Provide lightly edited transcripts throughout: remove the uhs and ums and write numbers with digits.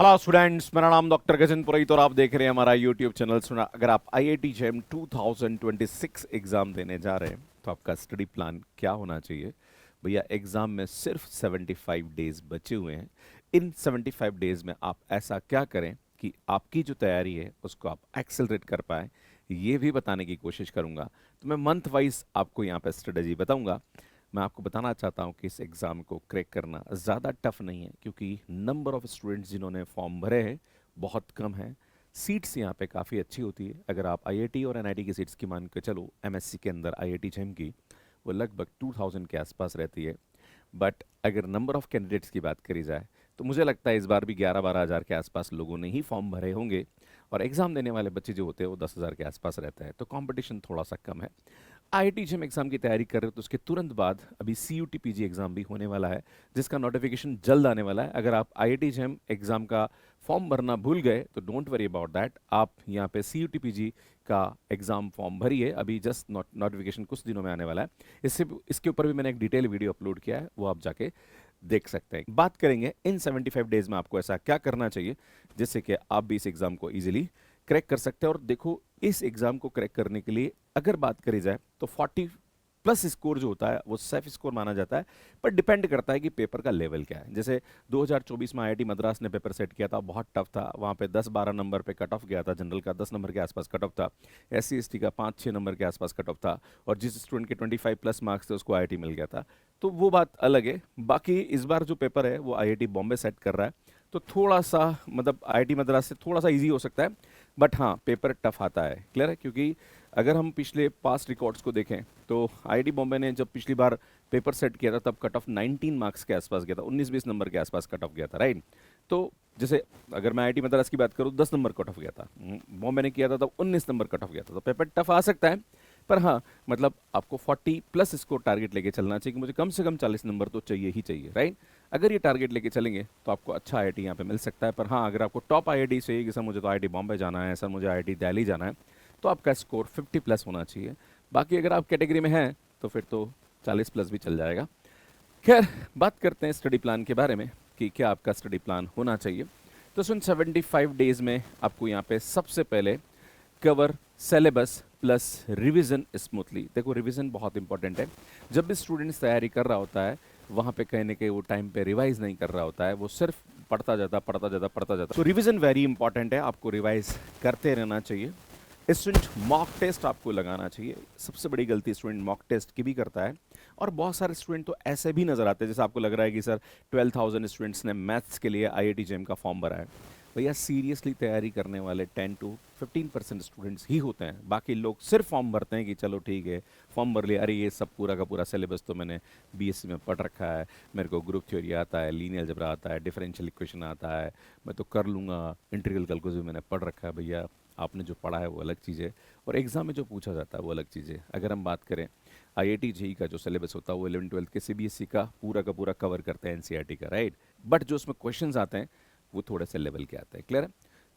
Hello students, मेरा नाम doctor Gajan पुरोहित और आप देख रहे हैं हमारा यूट्यूब चैनल। सुना, अगर आप आईआईटी जेईई 2026 एग्जाम देने जा रहे हैं तो आपका स्टडी प्लान क्या होना चाहिए? भैया, एग्जाम में सिर्फ 75 डेज बचे हुए हैं। इन 75 डेज में आप ऐसा क्या करें कि आपकी जो तैयारी है उसको आप एक्सेलरेट कर पाए, ये भी बताने की कोशिश करूंगा। तो मैं मंथ वाइज आपको यहाँ पे स्ट्रेटजी बताऊंगा। मैं आपको बताना चाहता हूं कि इस एग्ज़ाम को क्रैक करना ज़्यादा टफ नहीं है, क्योंकि नंबर ऑफ़ स्टूडेंट्स जिन्होंने फॉर्म भरे हैं बहुत कम है। सीट्स यहाँ पे काफ़ी अच्छी होती है। अगर आप आईआईटी और एनआईटी की सीट्स की मान के चलो, एमएससी के अंदर आईआईटी जेईई की वो लगभग 2000 के आसपास रहती है। बट अगर नंबर ऑफ़ कैंडिडेट्स की बात करी जाए तो मुझे लगता है इस बार भी 11-12 हज़ार के आसपास लोगों ने ही फॉर्म भरे होंगे, और एग्ज़ाम देने वाले बच्चे जो होते हैं वो 10,000 के आसपास रहता है, तो कंपटीशन थोड़ा सा कम है। आईआईटी जेईई एग्जाम की तैयारी कर रहे हो तो उसके तुरंत बाद अभी सीयूटी पीजी एग्जाम भी होने वाला है, जिसका नोटिफिकेशन जल्द आने वाला है। अगर आप आईआईटी जेईई एग्जाम का फॉर्म भरना भूल गए तो डोंट वरी अबाउट दैट। आप यहाँ पे सीयूटी पीजी का एग्जाम फॉर्म भरिए, अभी जस्ट नोटिफिकेशन कुछ दिनों में आने वाला है। इसके ऊपर भी मैंने एक डिटेल वीडियो अपलोड किया है, वो आप जाके देख सकते हैं। बात करेंगे इन 75 डेज में आपको ऐसा क्या करना चाहिए जिससे कि आप भी इस एग्जाम को इजीली क्रैक कर सकते हैं। और देखो, इस एग्जाम को क्रैक करने के लिए अगर बात करी जाए तो 40 प्लस स्कोर जो होता है वो सेफ स्कोर माना जाता है, पर डिपेंड करता है कि पेपर का लेवल क्या है। जैसे 2024 में आईआईटी मद्रास ने पेपर सेट किया था, बहुत टफ था। वहाँ पे 10-12 नंबर पे कट ऑफ गया था, जनरल का 10 नंबर के आसपास कट ऑफ था, एससी एसटी का 5-6 नंबर के आसपास कट ऑफ था, और जिस स्टूडेंट के 25 प्लस मार्क्स थे उसको आईआईटी मिल गया था। तो वो बात अलग है। बाकी इस बार जो पेपर है वो आईआईटी बॉम्बे सेट कर रहा है, तो थोड़ा सा मतलब आईआईटी मद्रास से थोड़ा सा इजी हो सकता है। बट हाँ, पेपर टफ आता है, क्लियर है? क्योंकि अगर हम पिछले पास्ट रिकॉर्ड्स को देखें तो आईआईटी बॉम्बे ने जब पिछली बार पेपर सेट किया था तब कट ऑफ 19 मार्क्स के आसपास गया था, 19-20 नंबर के आसपास कट ऑफ गया था, राइट? तो जैसे अगर मैं आईआईटी मद्रास की बात करूँ, 10 नंबर कट ऑफ गया था। बॉम्बे ने किया था तब 19 नंबर कट ऑफ गया था, तो पेपर टफ आ सकता है। पर हाँ, मतलब आपको 40 प्लस स्कोर टारगेट लेके चलना चाहिए कि मुझे कम से कम 40 नंबर तो चाहिए ही चाहिए, राइट? अगर ये टारगेट लेके चलेंगे तो आपको अच्छा आईआईटी यहाँ पे मिल सकता है। पर हाँ, अगर आपको टॉप आईआईटी चाहिए कि सर मुझे तो आईआईटी बॉम्बे जाना है, सर मुझे आईआईटी दिल्ली जाना है, तो आपका स्कोर 50 प्लस होना चाहिए। बाकी अगर आप कैटेगरी में हैं तो फिर तो 40 प्लस भी चल जाएगा। खैर, बात करते हैं स्टडी प्लान के बारे में कि क्या आपका स्टडी प्लान होना चाहिए। तो सुन, 75 डेज में आपको यहाँ पे सबसे पहले cover syllabus plus revision smoothly. देखो, रिवीजन बहुत इंपॉर्टेंट है। जब भी स्टूडेंट्स तैयारी कर रहा होता है वहाँ पे कहीं ना कहीं वो टाइम पे रिवाइज नहीं कर रहा होता है, वो सिर्फ पढ़ता जाता। तो रिवीजन वेरी इंपॉर्टेंट है, आपको रिवाइज करते रहना चाहिए। स्टूडेंट मॉक टेस्ट आपको लगाना चाहिए। सबसे बड़ी गलती स्टूडेंट मॉक टेस्ट की भी करता है, और बहुत सारे स्टूडेंट तो ऐसे भी नजर आते हैं जैसे आपको लग रहा है कि सर 12,000 स्टूडेंट्स ने मैथ्स के लिए आईआईटी जेईई का फॉर्म भरा है। भैया, सीरियसली तैयारी करने वाले 10 to 15% स्टूडेंट्स ही होते हैं। बाकी लोग सिर्फ फॉर्म भरते हैं कि चलो ठीक है, फॉर्म भर लिया, अरे ये सब पूरा का पूरा सिलेबस तो मैंने बीएससी में पढ़ रखा है, मेरे को ग्रुप थ्योरी आता है, लीनियर अलजेब्रा आता है, डिफरेंशियल इक्वेशन आता है, मैं तो कर लूँगा, इंटीग्रल कैलकुलस भी मैंने पढ़ रखा है। भैया, आपने जो पढ़ा है वो अलग चीज़ है, और एग्जाम में जो पूछा जाता है वो अलग चीज़ है। अगर हम बात करें आईआईटी जेईई का जो सिलेबस होता है वो 11-12 के सीबीएसई का पूरा कवर करते हैं, एनसीईआरटी का, राइट? बट जो उसमें क्वेश्चंस आते हैं वो थोड़े से लेवल के आते हैं, क्लियर है?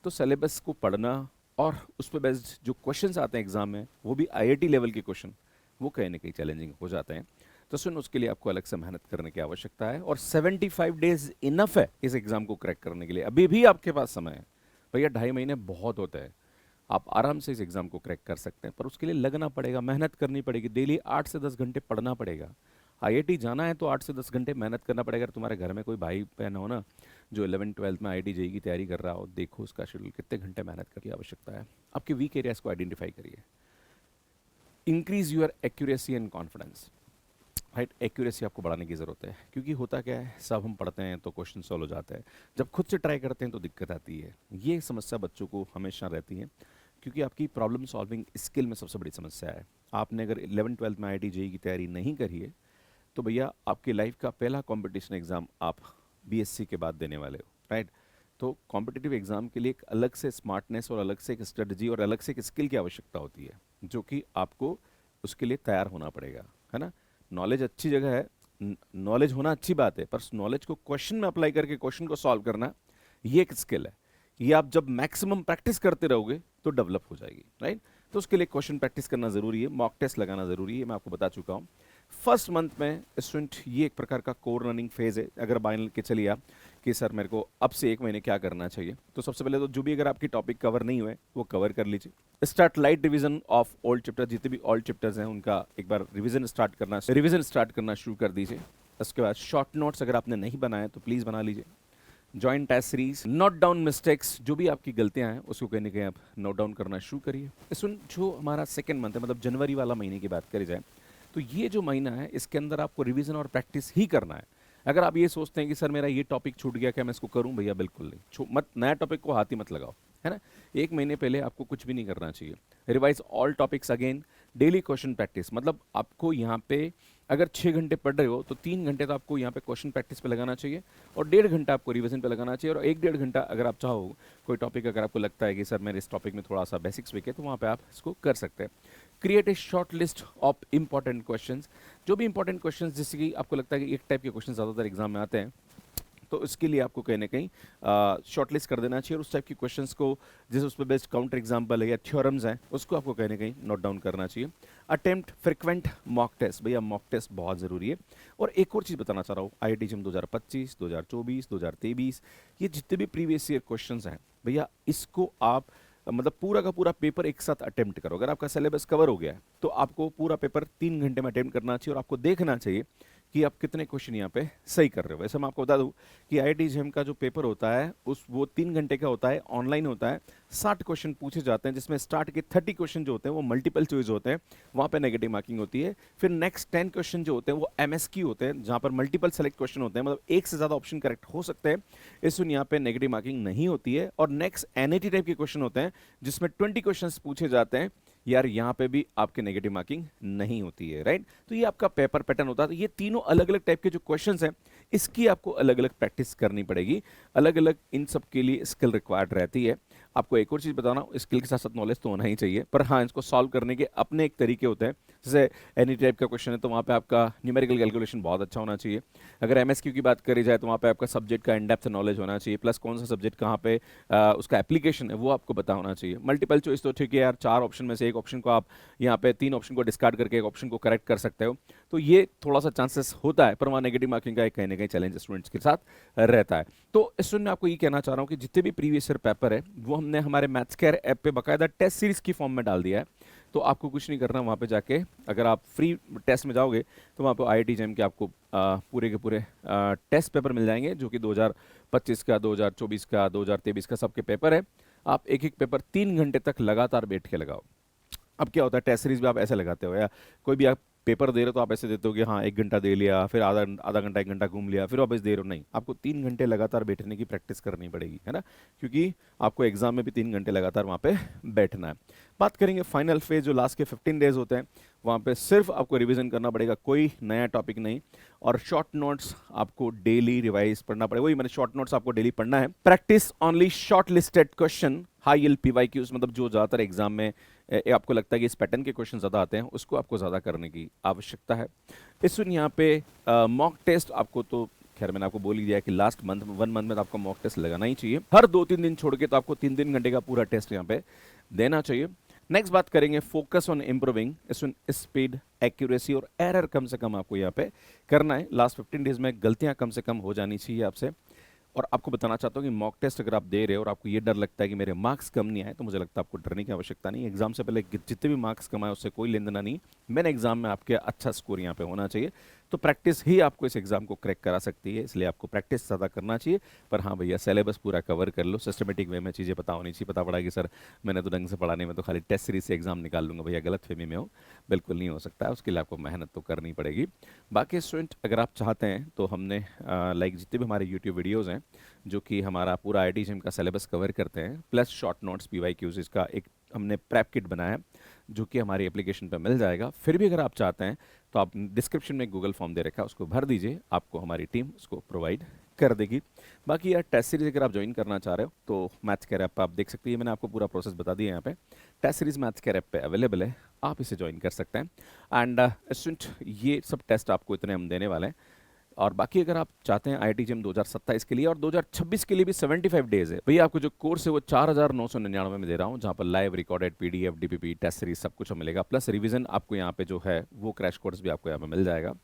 तो सिलेबस को पढ़ना और उस पर बेस्ड जो क्वेश्चंस आते हैं एग्जाम में, वो भी आईआईटी लेवल के क्वेश्चन, वो कहीं ना कहीं चैलेंजिंग हो जाते हैं। तो सुन, उसके लिए आपको अलग से मेहनत करने की आवश्यकता है, और 75 डेज इनफ है इस एग्जाम को क्रैक करने के लिए। अभी भी आपके पास समय है भैया, 2.5 महीने बहुत होते हैं। आप आराम से इस एग्जाम को क्रैक कर सकते हैं, पर उसके लिए लगना पड़ेगा, मेहनत करनी पड़ेगी, डेली 8 से 10 घंटे पढ़ना पड़ेगा। आईआईटी जाना है तो 8 से 10 घंटे मेहनत करना पड़ेगा। अगर तुम्हारे घर में कोई भाई बहन हो ना जो 11-12 में आईआईटी जेईई की तैयारी कर रहा हो, देखो उसका शेड्यूल, कितने घंटे मेहनत करने की आवश्यकता है। आपके वीक एरियाज को आइडेंटिफाई करिए। Increase your accuracy and confidence, right? Accuracy आपको बढ़ाने की ज़रूरत है, क्योंकि होता क्या है, सब हम पढ़ते हैं तो क्वेश्चन सॉल्व हो जाते हैं, जब खुद से ट्राई करते हैं तो दिक्कत आती है। ये समस्या बच्चों को हमेशा रहती है, क्योंकि आपकी प्रॉब्लम सॉल्विंग स्किल में सबसे बड़ी समस्या है। आपने अगर 11-12 में आईआईटी जेईई की तैयारी नहीं करी है तो भैया, आपकी लाइफ का पहला कंपटीशन एग्जाम आप बीएससी के बाद देने वाले हो, राइट? तो कॉम्पिटिटिव एग्जाम के लिए एक अलग से स्मार्टनेस और अलग से एक स्ट्रेटजी और अलग से एक स्किल की आवश्यकता होती है, जो कि आपको उसके लिए तैयार होना पड़ेगा, है ना? नॉलेज अच्छी जगह है, नॉलेज होना अच्छी बात है, पर नॉलेज को क्वेश्चन में अप्लाई करके क्वेश्चन को सॉल्व करना, ये एक स्किल है। ये आप जब मैक्सिमम प्रैक्टिस करते रहोगे तो डेवलप हो जाएगी, राइट? तो उसके लिए क्वेश्चन प्रैक्टिस करना जरूरी है, मॉक टेस्ट लगाना जरूरी है, मैं आपको बता चुका हूँ। फर्स्ट मंथ में स्टूडेंट, ये एक प्रकार का कोर रनिंग फेज है। अगर मान के चलिए आप कि सर मेरे को अब से 1 महीने क्या करना चाहिए, तो सबसे पहले तो जो भी अगर आपकी टॉपिक कवर नहीं हुए वो कवर कर लीजिए। Start light revision of old chapter, जितने भी ओल्ड चैप्टर्स हैं उनका एक बार रिवीजन स्टार्ट करना शुरू कर दीजिए। उसके बाद शॉर्ट नोट्स अगर आपने नहीं बनाए तो प्लीज़ बना लीजिए। Joint test series, note down mistakes, जो भी आपकी गलतियां हैं उसको कहीं ना कहीं आप नोट डाउन करना शुरू करिए। इसमें जो हमारा सेकंड मंथ है, मतलब जनवरी वाला महीने की बात करी जाए, तो ये जो महीना है इसके अंदर आपको रिवीजन और प्रैक्टिस ही करना है। अगर आप ये सोचते हैं कि सर मेरा ये टॉपिक छूट गया, क्या मैं इसको करूं, भैया बिल्कुल नहीं, मत नया टॉपिक को हाथ ही मत लगाओ, है ना। 1 महीने पहले आपको कुछ भी नहीं करना चाहिए। Revise all topics again, daily question practice, मतलब आपको यहाँ पे अगर 6 घंटे पढ़ रहे हो तो 3 घंटे तो आपको यहाँ पे क्वेश्चन प्रैक्टिस पे लगाना चाहिए और 1.5 घंटा आपको रिवीजन पे लगाना चाहिए। और 1-1.5 घंटा अगर आप चाहो, कोई टॉपिक अगर आपको लगता है कि सर मेरे इस टॉपिक में थोड़ा सा बेसिक्स वीक है, तो वहाँ पे आप इसको कर सकते हैं। Create a short list of important questions, जो भी इंपॉर्टेंट क्वेश्चंस जिससे कि आपको लगता है कि एक टाइप के क्वेश्चन ज़्यादातर एग्जाम में आते हैं, तो इसके लिए आपको कहीं ना कहीं शॉर्टलिस्ट कर देना चाहिए और उस टाइप की क्वेश्चंस को, जैसे उस पर बेस्ड काउंटर एग्जाम्पल है या थ्योरम्स हैं, उसको आपको कहीं ना कहीं नोट डाउन करना चाहिए। अटेम्प्ट फ्रिक्वेंट मॉक टेस्ट, भैया मॉक टेस्ट बहुत ज़रूरी है। और एक और चीज़ बताना चाह रहा हूँ, IIT JEM 2025, 2024, 2023, ये जितने भी प्रीवियस ईयर क्वेश्चंस हैं भैया, इसको आप मतलब पूरा का पूरा पेपर एक साथ अटेम्प्ट करो। अगर आपका सिलेबस कवर हो गया है तो आपको पूरा पेपर 3 घंटे में अटेम्प्ट करना चाहिए और आपको देखना चाहिए कि आप कितने क्वेश्चन यहाँ पे सही कर रहे हो। वैसे मैं आपको बता दूं कि IIT JEM का जो पेपर होता है वो 3 घंटे का होता है, ऑनलाइन होता है। 60 क्वेश्चन पूछे जाते हैं, जिसमें स्टार्ट के 30 क्वेश्चन जो होते हैं वो मल्टीपल चॉइस होते हैं, वहाँ पे नेगेटिव मार्किंग होती है। फिर नेक्स्ट 10 क्वेश्चन जो होते हैं वो MSQ होते हैं, जहाँ पर मल्टीपल सेलेक्ट क्वेश्चन होते हैं, मतलब एक से ज़्यादा ऑप्शन करेक्ट हो सकते हैं, इसमें यहाँ पे नेगेटिव मार्किंग नहीं होती है। और नेक्स्ट NAT टाइप के क्वेश्चन होते हैं जिसमें 20 क्वेश्चन पूछे जाते हैं, यार यहाँ पे भी आपके नेगेटिव मार्किंग नहीं होती है, राइट। तो ये आपका पेपर पैटर्न होता है। तो ये तीनों अलग अलग टाइप के जो क्वेश्चंस हैं, इसकी आपको अलग अलग प्रैक्टिस करनी पड़ेगी, अलग अलग इन सब के लिए स्किल रिक्वायर्ड रहती है। आपको एक और चीज़ बताना, स्किल के साथ साथ नॉलेज तो होना ही चाहिए, पर हाँ इसको सॉल्व करने के अपने एक तरीके होते हैं। जैसे एनी टाइप का क्वेश्चन है तो वहाँ पे आपका न्यूमेरिकल कैलकुलेशन बहुत अच्छा होना चाहिए। अगर MSQ की बात करी जाए तो वहाँ पे आपका सब्जेक्ट का इन डेप्थ नॉलेज होना चाहिए, प्लस कौन सा सब्जेक्ट कहाँ पे उसका एप्लीकेशन है वो आपको पता होना चाहिए। मल्टीपल चॉइस तो ठीक है यार, 4 ऑप्शन में से एक ऑप्शन को आप यहाँ पे 3 ऑप्शन को डिस्कार्ड करके एक ऑप्शन को करेक्ट कर सकते हो, तो ये थोड़ा सा चांसेस होता है, पर वहाँ नेगेटिव मार्किंग का एक कहीं ना कहीं चैलेंज स्टूडेंट्स के साथ रहता है। तो इस में आपको ये कहना चाह रहा हूँ कि जितने भी प्रीवियस ईयर पेपर है वो हमने हमारे मैथ्स केयर ऐप पे बाकायदा टेस्ट सीरीज की फॉर्म में डाल दिया है। तो आपको कुछ नहीं करना, वहाँ पे जाके अगर आप फ्री टेस्ट में जाओगे तो वहाँ पे IIT JEM के आपको पूरे के पूरे टेस्ट पेपर मिल जाएंगे, जो कि 2025 का, 2024 का, 2023 का सबके पेपर है। आप एक एक पेपर 3 घंटे तक लगातार बैठ के लगाओ। अब क्या होता है, टेस्ट सीरीज भी आप ऐसे लगाते हो या कोई भी आप पेपर दे रहे हो तो आप ऐसे देते हो कि हाँ 1 घंटा दे लिया, फिर आधा आधा घंटा 1 घंटा घूम लिया, फिर वापस दे रहे हो। नहीं, आपको 3 घंटे लगातार बैठने की प्रैक्टिस करनी पड़ेगी, है ना, क्योंकि आपको एग्जाम में भी 3 घंटे लगातार वहाँ पे बैठना है। बात करेंगे फाइनल फेज, जो लास्ट के 15 डेज होते हैं, वहाँ पे सिर्फ आपको रिवीजन करना पड़ेगा, कोई नया टॉपिक नहीं। और शॉर्ट नोट्स आपको डेली रिवाइज पढ़ना पड़ेगा, वही मैंने शॉर्ट नोट्स आपको डेली पढ़ना है। Practice only short listed question, high yield PYQs, मतलब जो ज़्यादातर एग्जाम में आपको लगता है कि इस पैटर्न के क्वेश्चन ज़्यादा आते हैं, उसको आपको ज़्यादा करने की आवश्यकता है। इस यहाँ पे मॉक टेस्ट आपको, तो खैर मैंने आपको बोल ही दिया कि लास्ट मंथ 1 मंथ में तो आपको मॉक टेस्ट लगाना ही चाहिए, हर 2-3 दिन छोड़ के तो आपको 3-3 घंटे का पूरा टेस्ट यहाँ पे देना चाहिए। नेक्स्ट बात करेंगे focus on improving speed, accuracy और एरर कम से कम आपको यहाँ पे करना है। लास्ट 15 डेज में गलतियां कम से कम हो जानी चाहिए आपसे। और आपको बताना चाहता हूँ कि मॉक टेस्ट अगर आप दे रहे हो और आपको ये डर लगता है कि मेरे मार्क्स कम नहीं आए, तो मुझे लगता है आपको डरने की आवश्यकता नहीं। एग्जाम से पहले जितने भी मार्क्स कमाए उससे कोई लेन देना नहीं, मैंने एग्जाम में आपके अच्छा स्कोर यहाँ पे होना चाहिए। तो प्रैक्टिस ही आपको इस एग्जाम को क्रैक करा सकती है, इसलिए आपको प्रैक्टिस ज़्यादा करना चाहिए। पर हाँ भैया, सिलेबस पूरा कवर कर लो, सिस्टमेटिक वे में चीज़ें पता होनी चाहिए। पता पड़ा कि सर मैंने तो ढंग से पढ़ा नहीं, मैं तो खाली टेस्ट सीरीज से एग्जाम निकाल लूँगा, भैया गलत फहमी में हो, बिल्कुल नहीं हो सकता है। उसके लिए आपको मेहनत तो करनी पड़ेगी। बाकी स्टूडेंट अगर आप चाहते हैं तो हमने लाइक जितने भी हमारे यूट्यूब वीडियोज़ हैं जो कि हमारा पूरा IIT JEM का सिलेबस कवर करते हैं, प्लस शॉर्ट नोट्स PYQs, इसका एक हमने प्रेप किट बनाया है जो कि हमारी एप्लीकेशन पर मिल जाएगा। फिर भी अगर आप चाहते हैं तो आप डिस्क्रिप्शन में गूगल फॉर्म दे रखा है, उसको भर दीजिए, आपको हमारी टीम उसको प्रोवाइड कर देगी। बाकी यार टेस्ट सीरीज अगर आप ज्वाइन करना चाह रहे हो तो मैथ्स केयर ऐप पर आप देख सकते हैं, मैंने आपको पूरा प्रोसेस बता दिया यहाँ पे। Test series maths care app पे अवेलेबल है, आप इसे ज्वाइन कर सकते हैं। एंड स्टूडेंट ये सब टेस्ट आपको इतने हम देने वाले हैं। और बाकी अगर आप चाहते हैं IIT JEM 2027 के लिए और 2026 के लिए भी 75 डेज है भैया, आपको जो कोर्स है वो 4999 में दे रहा हूँ, जहाँ पर live recorded PDF DPP test series सब कुछ मिलेगा, प्लस रिवीजन आपको यहाँ पे जो है वो क्रैश कोर्स भी आपको यहाँ पे मिल जाएगा।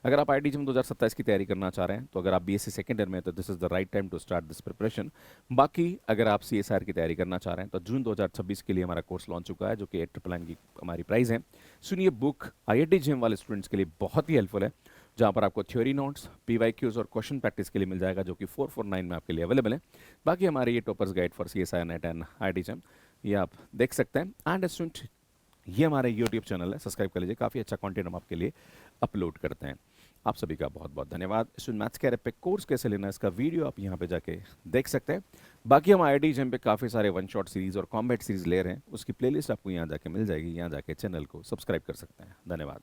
अगर आप IIT-JEM 2027 की तैयारी करना चाह रहे हैं तो अगर आप BSc सेकेंड ईयर में हैं तो this is the right time to start this preparation. बाकी अगर आप CSIR की तैयारी करना चाह रहे हैं तो जून 2026 के लिए हमारा कोर्स लॉन्च चुका है, जो कि 899 की हमारी प्राइस है। सुनिए, बुक IIT-JEM वाले स्टूडेंट्स के लिए बहुत ही हेल्पफुल है, जहाँ पर आपको थ्योरी नोट्स, PYQs और क्वेश्चन प्रैक्टिस के लिए मिल जाएगा, जो कि 449 में आपके लिए अवेलेबल है। बाकी हमारे ये toppers guide for CSIR net and IIT-JEM, ये आप देख सकते हैं। एंड स्टूडेंट, ये हमारा यूट्यूब चैनल है, सब्सक्राइब कर लीजिए, काफ़ी अच्छा कंटेंट हम आपके लिए अपलोड करते हैं। आप सभी का बहुत बहुत धन्यवाद। स्टूडेंट मैथ्स के पे कोर्स कैसे लेना है, इसका वीडियो आप यहाँ पे जाके देख सकते हैं। बाकी हम IIT-JEM पे काफ़ी सारे वन शॉट सीरीज और कॉम्बैट सीरीज ले रहे हैं, उसकी प्लेलिस्ट आपको यहाँ जाके मिल जाएगी, यहाँ जाके चैनल को सब्सक्राइब कर सकते हैं। धन्यवाद।